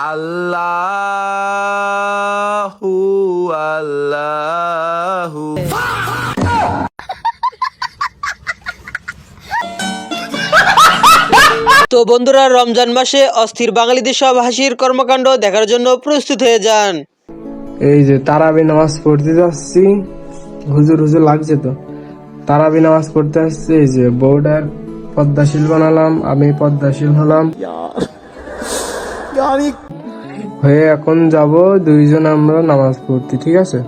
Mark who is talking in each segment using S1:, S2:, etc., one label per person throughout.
S1: আল্লাহু আল্লাহু।
S2: তো বন্ধুরা, রমজান মাসে অস্থির বাঙালিদের সব হাসির কর্মকাণ্ড দেখার জন্য প্রস্তুত হয়ে যান।
S3: এই যে তারাবি নামাজ পড়তে যাচ্ছি, হুজুর হুজুর লাগছে তো। তারাবি নামাজ পড়তে আসছি, এই যে বউডার পদ্মাশীল বানালাম, আমি পদ্মাশীল হলাম হয়ে এখন যাব দুইজন আমরা নামাজ পড়তে, ঠিক আছে?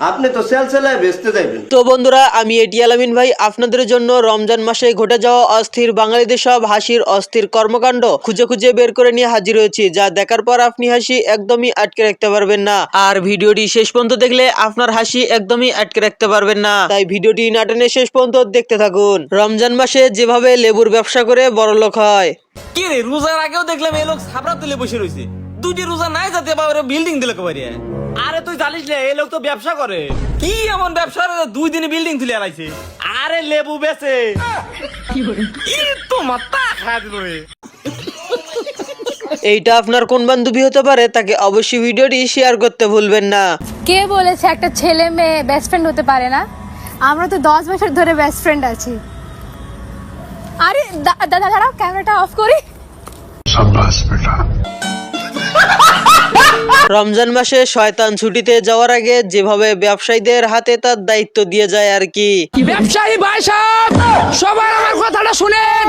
S4: আপনি তো সেলসেলায় বেচতে যাবেন।
S2: তো বন্ধুরা, আমি এটি আলামিন ভাই আপনাদের জন্য রমজান মাসে ঘটে যাওয়া অস্থির বাঙালিদের সব হাসির অস্থির কর্মকাণ্ড খুঁজে খুঁজে বের করে নিয়ে হাজির হয়েছি, যা দেখার পর আপনি হাসি একদমই আটকে রাখতে পারবেন না। আর ভিডিওটি শেষ পর্যন্ত দেখলে আপনার হাসি একদমই আটকে রাখতে পারবেন না, তাই ভিডিওটি না টেনে শেষ পর্যন্ত দেখতে থাকুন। রমজান মাসে যেভাবে লেবুর ব্যবসা করে বড়লোক হয়।
S5: কি রে, রোজার আগেও দেখলাম এই লোক ছাবড়া তুলে বসে রয়েছে। দুটি রোজা নাই যাতে বিল্ডিং দিলে কবারে। আরে তুই জানিস না এই লোক তো ব্যবসা করে। কি এমন ব্যবসা, 2 দিনে বিল্ডিং তুলে আলাইছে। আরে লেবু বেচে তো মাথা খা দিল রে।
S2: এইটা আপনার কোন বান্ধবী হতে পারে, তাকে অবশ্যই ভিডিওটি শেয়ার করতে ভুলবেন না।
S6: কে বলেছে একটা ছেলে মেয়ে বেস্ট ফ্রেন্ড হতে পারে না? আমরা তো 10 বছর ধরে বেস্ট ফ্রেন্ড আছি। আরে দাদা দাঁড়াও, ক্যামেরাটা অফ করি।
S2: রমজান মাসে শয়তান ছুটিতে যাওয়ার আগে যেভাবে ব্যবসায়ীদের হাতে তার দায়িত্ব দিয়ে যায় আর কি।
S7: ব্যবসায়ী ভাই সাহেব, সবাই আমার কথাটা শুনেন।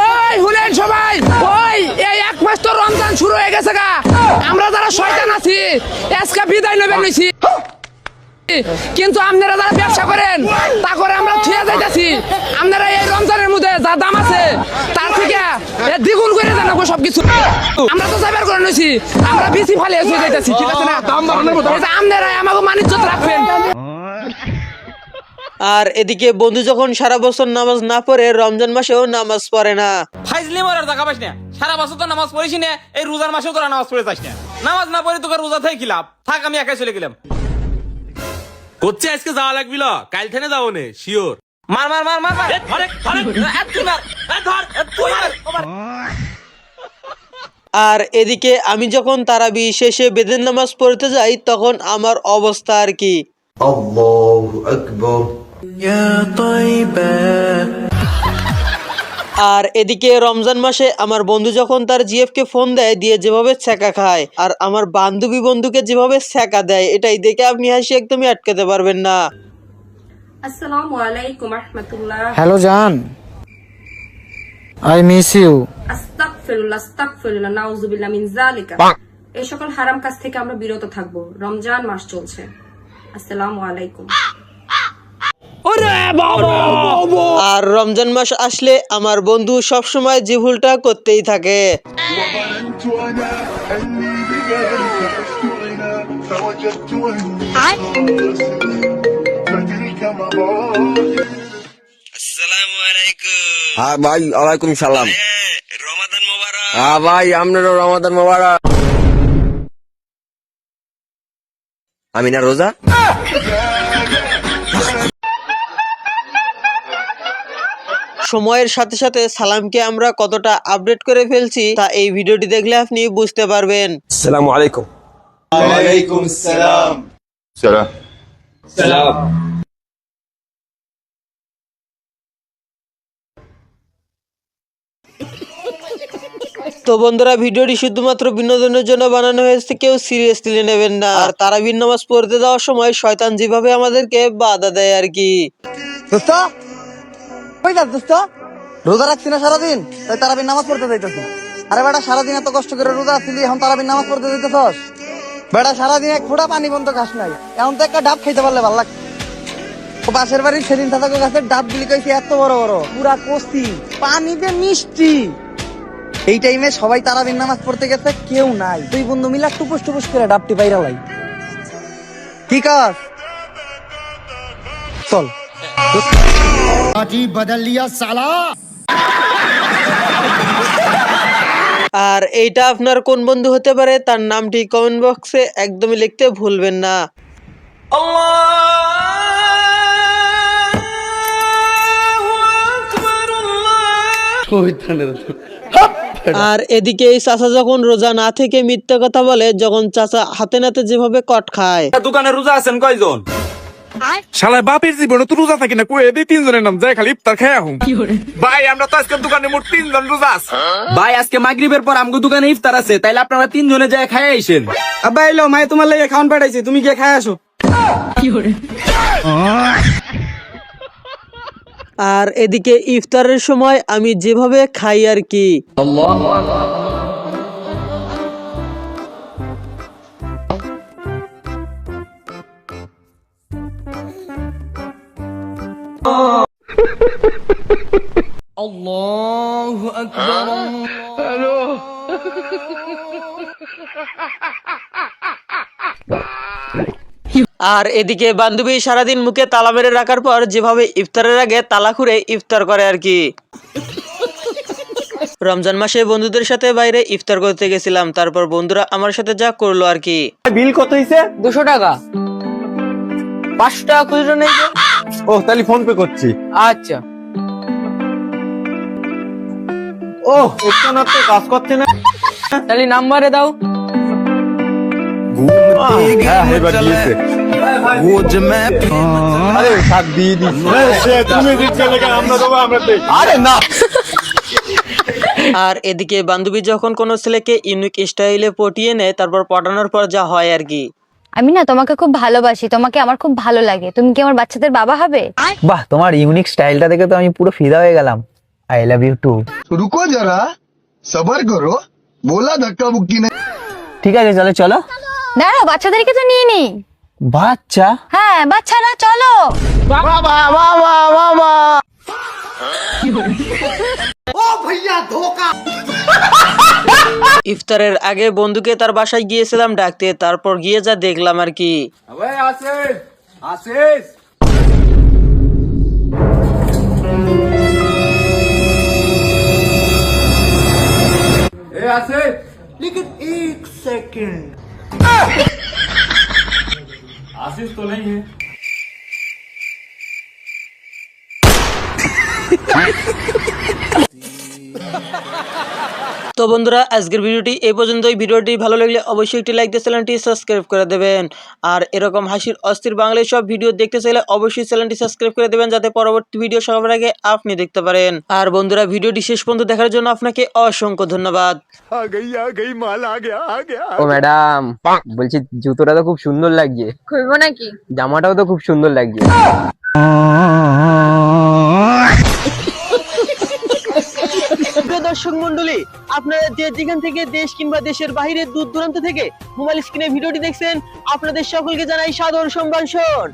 S7: ওই শুনেন সবাই, ওই এই 1 মাস তো রমজান শুরু হয়ে গেছে গা। আমরা যারা শয়তান আছি আজকে বিদায় নেবেন নিছি, কিন্তু আপনারা যারা ব্যবসা করেন তা করে আমরা থুয়ে যাইতেছি। আপনারা এই রমজানের মধ্যে যা দাম আছে তার থেকে দ্বিগুণ করে দেন সবকিছু। আমরা তো সাইবার করে নিছি, আমরা বেশি ফালে এসে যাইতেছি, ঠিক আছে না? আপনারা আমাকে মানিজ্য রাখবেন।
S2: আর এদিকে বন্ধু যখন সারা বছর নামাজ না পড়ে রমজান মাসেও নামাজ পড়ে না।
S5: ফাইজলি মরার জায়গা পাইস না। সারা বছর তো নামাজ পড়িস না, এই রোজার মাসেও তোরা নামাজ পড়ে যাস না। নামাজ না পড়ে তোকে রোজা থেকে কি লাভ? থাক, আমি একাই চলে গেলাম।
S8: করছে আজকে যাওয়া লাগবি, কাল থেকে যাবো নে শিওর।
S5: মার মার মার মার মার।
S2: আর এদিকে আমি যখন তারাবি শেষে বেদের নামাজ পড়তে যাই তখন আমার অবস্থা আর কি।
S4: আল্লাহু আকবার।
S2: আর এদিকে রমজান মাসে আমার বন্ধু যখন তার জিএফ কে ফোন দেয়, দিয়ে যেভাবে ছ্যাঁকা খায়, আর আমার বান্ধবী বন্ধুকে যেভাবে ছ্যাঁকা দেয়, এটাই দেখে আপনি হাসি একদমই আটকাতে পারবেন না।
S9: আসসালামু আলাইকুম রাহমাতুল্লাহ।
S7: হ্যালো জান, আই মিস ইউ।
S9: আস্তাগফিরুল্লাহ আস্তাগফিরুল্লাহ, নাউযুবিল্লাহ মিন যালিকা। এই সকল হারাম কাজ থেকে আমরা বিরত থাকব। রমজান মাস চলছে। আসসালামু আলাইকুম।
S2: আর রমজান মাস আসলে আমার বন্ধু সবসময় যে ভুলটা করতেই থাকে।
S4: হ্যাঁ ভাই, ওয়ালাইকুম সালাম। হ্যাঁ ভাই, আপনারও রমাদান মোবারক। আমি না রোজা।
S2: সময়ের সাথে সাথে সালামকে আমরা কতটা আপডেট করে ফেলছি তা এই ভিডিওটি দেখলে আপনি বুঝতে পারবেন।
S4: আসসালামু আলাইকুম।
S1: ওয়ালাইকুম আসসালাম।
S10: সালাম সালাম।
S2: তো বন্ধুরা, ভিডিওটি শুধুমাত্র বিনোদনের জন্য বানানো হয়েছে, কেউ সিরিয়াসলি নেবেন না। আর তারাবির নামাজ পড়তে যাওয়ার সময় শয়তান যেভাবে আমাদেরকে বাধা দেয় আর কি।
S11: দোস্ত কই যাস দোস্ত? রোজা রাখছি না সারাদিন, তাই তারাবির নামাজ পড়তে যাইতেছি। আরে বেটা, সারাদিন এত কষ্ট করে রোজা আসছিলি, এখন তারাবির নামাজ পড়তে যাইতেছস? বেটা, সারাদিন 1 ফোঁটা পানি বন্ধ খাস নাই, এখন তো একটা ডাব খাইতে পারলে ভালো লাগছে। পাশের বাড়ির সেদিন থাকা গাছের ডাব গুলি খাইছি এত বড় বড়, পুরা কষ্টি, পানিতে মিষ্টি। এই টাইমে সবাই তারাবির নামাজ পড়তে গেছে, কেউ নাই। দুই বন্ধু মিলা টুপুস টুপুস করে ডাবটি বাইরা লাই। কি কাজ? চল।
S2: আর এইটা আপনার কোন বন্ধু হতে পারে তার নামটি কমেন্ট বক্সে একদমই লিখতে ভুলবেন না।
S5: আল্লাহু আকবার।
S2: আর এদিকে এই চাচা যখন রোজা না থেকে মিথ্যা কথা বলে, যখন চাচা হাতে নাতে যেভাবে কট খায়।
S5: দোকানে রোজা আছেন কয়জন?
S7: শালায় বাপের জীবনে তো রোজা থাকি না, কই এদি তিনজনের নাম যায় খালি ইফতার খাই আহুম। ভাই আমরা তো আজকে দোকানে মোট 3 জন রোজা আছে।
S5: ভাই আজকে মাগরিবের পর আমগো দোকানে ইফতার আছে, তাইলে আপনারা 3 জনে যায় খাই আইছেন।
S11: আব্বা এলো মাই তোমার লাগে খাওয়ান পাঠাইছে, তুমি গিয়ে খাই আসো।
S2: আর এদিকে ইফতারের সময় আমি যেভাবে খাই আর কি। আর এদিকে বান্ধবী সারাদিন মুখে তালা মেরে রাখার পর যেভাবে ইফতারের আগে তালা খুঁড়ে ইফতার করে আর কি। রমজান মাসে বন্ধুদের সাথে বাইরে ইফতার করতে গেছিলাম, তারপর বন্ধুরা আমার সাথে যা করলো আর কি।
S11: বিল কত হইছে?
S2: 200 টাকা। 500 টাকা খুচরো নেই।
S11: ও তাহলে ফোন পে করছি।
S2: আচ্ছা।
S11: ও একটু না তো কাজ করছে না,
S2: তাহলে নাম্বারে দাও।
S11: হ্যাঁ এবার দিয়েছে। আরে শাক দিয়ে দিছি। তুমি দিচ্ছ লাগে আমরা দেবো, আমরা দেই। আরে না।
S2: আর এদিকে বান্ধবী যখন কোনো ছেলেকে ইউনিক স্টাইলে পটিয়ে নেয়, তারপর পটানোর পর যা হয় আর কি।
S6: আমি না তোমাকে খুব ভালোবাসি, তোমাকে আমার খুব ভালো লাগে, তুমি কি আমার বাচ্চাদের বাবা হবে?
S11: বাহ, তোমার ইউনিক স্টাইলটা দেখে তো আমি পুরো ফিদা হয়ে গেলাম। I love you too.
S10: रुको जरा सबर करो बोला धक्का मुक्की नहीं
S11: ঠিক আছে চলো চলো।
S6: দাঁড়াও, বাচ্চাদেরকে তো নিয়ে নি।
S11: বাচ্চা?
S6: হ্যাঁ বাচ্চারা চলো।
S2: ইফতারের আগে বন্ধুকে তার বাসায় গিয়েছিলাম ডাকতে, তারপর গিয়ে যা দেখলাম আর কি। তো বন্ধুরা আজকের ভিডিওটি এই পর্যন্তই। ভিডিওটি ভালো লাগলে অবশ্যই একটি লাইক দিয়ে চ্যানেলটি সাবস্ক্রাইব করে দেবেন। আর এরকম হাসির অস্থির বাংলায় সব ভিডিও দেখতে চাইলে অবশ্যই চ্যানেলটি সাবস্ক্রাইব করে দেবেন, যাতে পরবর্তী ভিডিও সবার আগে আপনি দেখতে পারেন। আর বন্ধুরা ভিডিওটি শেষ পর্যন্ত দেখার জন্য আপনাকে অসংখ্য ধন্যবাদ।
S4: ও ম্যাডাম, বলছি জুতোটা তো খুব সুন্দর লাগছে।
S6: খুলবো নাকি?
S4: জামাটাও তো খুব সুন্দর লাগছে।
S2: দর্শক মন্ডলী, আপনারা যে যেখান থেকে দেশ কিংবা দেশের বাইরে দূর দূরান্ত থেকে মোবাইল স্ক্রিনে ভিডিওটি দেখছেন, আপনাদের সকলকে জানাই সাদর সম্ভাষণ।